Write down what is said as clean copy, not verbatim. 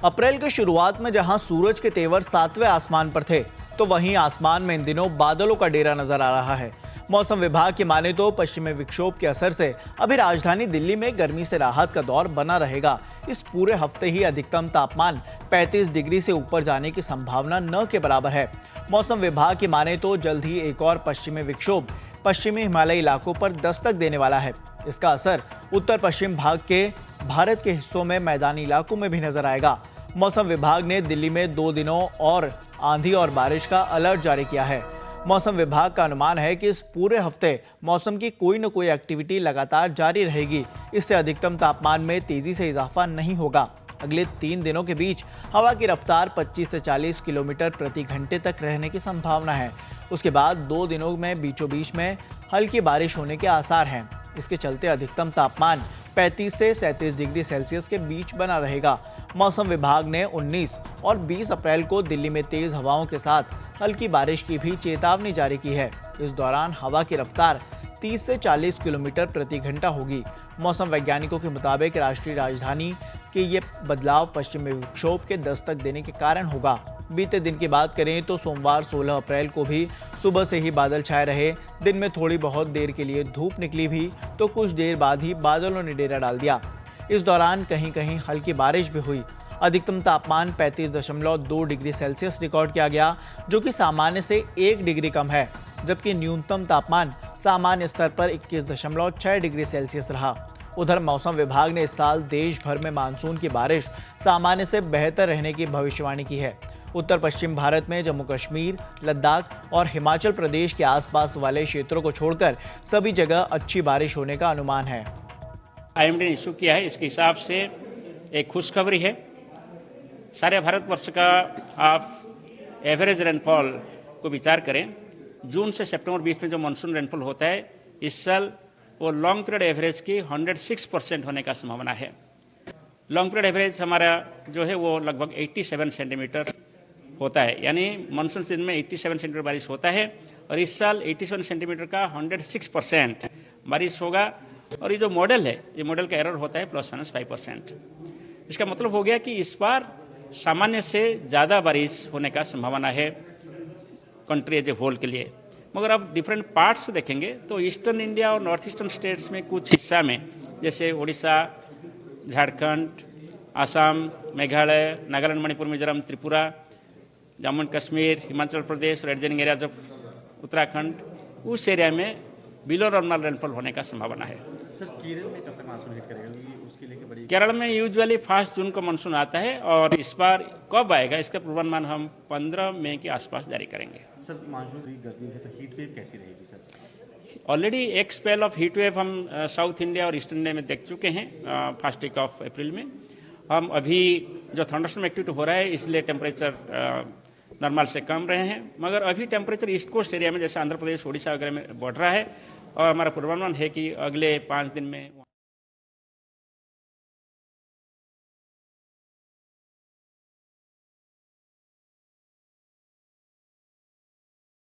अप्रैल की शुरुआत में जहां सूरज के तेवर 7वें आसमान पर थे, तो वहीं आसमान में इन दिनों बादलों का डेरा नजर आ रहा है। मौसम विभाग की माने तो पश्चिमी विक्षोभ के असर से अभी राजधानी दिल्ली में गर्मी से राहत का दौर बना रहेगा। इस पूरे हफ्ते ही अधिकतम तापमान 35 डिग्री से ऊपर जाने की संभावना न के बराबर है। मौसम विभाग की माने तो जल्द ही एक और पश्चिमी विक्षोभ पश्चिमी हिमालयी इलाकों पर दस्तक देने वाला है। इसका असर उत्तर पश्चिम भाग के भारत के हिस्सों में मैदानी इलाकों में भी नजर आएगा। मौसम विभाग ने दिल्ली में 2 दिनों और आंधी और बारिश का अलर्ट जारी किया है। मौसम विभाग का अनुमान है कि इस पूरे हफ्ते मौसम की कोई न कोई एक्टिविटी लगातार जारी रहेगी। इससे अधिकतम तापमान में तेजी से इजाफा नहीं होगा। अगले 3 दिनों के बीच हवा की रफ्तार 25 से 40 किलोमीटर प्रति घंटे तक रहने की संभावना है। उसके बाद 2 दिनों में बीचों बीच में हल्की बारिश होने के आसार हैं। इसके चलते अधिकतम तापमान 35 से 37 डिग्री सेल्सियस के बीच बना रहेगा। मौसम विभाग ने 19 और 20 अप्रैल को दिल्ली में तेज हवाओं के साथ हल्की बारिश की भी चेतावनी जारी की है। इस दौरान हवा की रफ्तार 30 से 40 किलोमीटर प्रति घंटा होगी। मौसम वैज्ञानिकों के मुताबिक राष्ट्रीय राजधानी के ये बदलाव पश्चिमी विक्षोभ के दस्तक देने के कारण होगा। बीते दिन की बात करें तो सोमवार 16 अप्रैल को भी सुबह से ही बादल छाए रहे। दिन में थोड़ी बहुत देर के लिए धूप निकली भी, तो कुछ देर बाद ही बादलों ने डेरा डाल दिया। इस दौरान कहीं कहीं हल्की बारिश भी हुई। अधिकतम तापमान 35.2 डिग्री सेल्सियस रिकॉर्ड किया गया, जो कि सामान्य से 1 डिग्री कम है, जबकि न्यूनतम तापमान सामान्य स्तर पर 21.6 डिग्री सेल्सियस रहा। उधर मौसम विभाग ने इस साल देश भर में मानसून की बारिश सामान्य से बेहतर रहने की भविष्यवाणी की है। उत्तर पश्चिम भारत में जम्मू कश्मीर, लद्दाख और हिमाचल प्रदेश के आसपास वाले क्षेत्रों को छोड़कर सभी जगह अच्छी बारिश होने का अनुमान है। IMD ने इशू किया है, इसके हिसाब से एक खुशखबरी है। सारे भारतवर्ष का आप एवरेज रेनफॉल को विचार करें, जून से सितंबर बीच में जो मानसून रेनफॉल होता है, इस साल वो लॉन्ग पीरियड एवरेज की 106% होने का संभावना है। लॉन्ग पीरियड एवरेज हमारा जो है वो लगभग 87 सेंटीमीटर होता है, यानी मानसून सीजन में 87 सेंटीमीटर बारिश होता है, और इस साल 87 सेंटीमीटर का 106% बारिश होगा। और ये जो मॉडल है, ये मॉडल का एरर होता है ±5%। इसका मतलब हो गया कि इस बार सामान्य से ज़्यादा बारिश होने का संभावना है कंट्री एज ए होल के लिए। मगर अब डिफरेंट पार्ट्स देखेंगे तो ईस्टर्न इंडिया और नॉर्थ ईस्टर्न स्टेट्स में कुछ हिस्सा में, जैसे उड़ीसा, झारखंड, आसाम, मेघालय, नागालैंड, मणिपुर, मिजोरम, त्रिपुरा, जम्मू एंड कश्मीर, हिमाचल प्रदेश और एडजॉइनिंग एरियाज ऑफ उत्तराखंड, उस एरिया में बिलो नॉर्मल रेनफॉल होने का संभावना है। सर, केरल में कब तक मानसून हिट करेगा? उसके लिए बड़ी केरल में यूजुअली 1 जून को मानसून आता है, और इस बार कब आएगा इसका पूर्वानुमान हम 15 मई के आसपास जारी करेंगे। सर, मानसून गर्मी है तो हीट वेव कैसी रहेगी सर? ऑलरेडी एक स्पेल ऑफ हीट वेव हम साउथ इंडिया और ईस्टर्न इंडिया में देख चुके हैं 1 वीक ऑफ अप्रैल में। हम अभी जो थंडरस्टॉर्म एक्टिविटी हो रहा है, इसलिए टेम्परेचर नॉर्मल से कम रहे हैं, मगर अभी टेम्परेचर ईस्ट कोस्ट एरिया में जैसे आंध्र प्रदेश, उड़ीसा वगैरह में बढ़ रहा है, और हमारा पूर्वानुमान है कि अगले 5 दिन में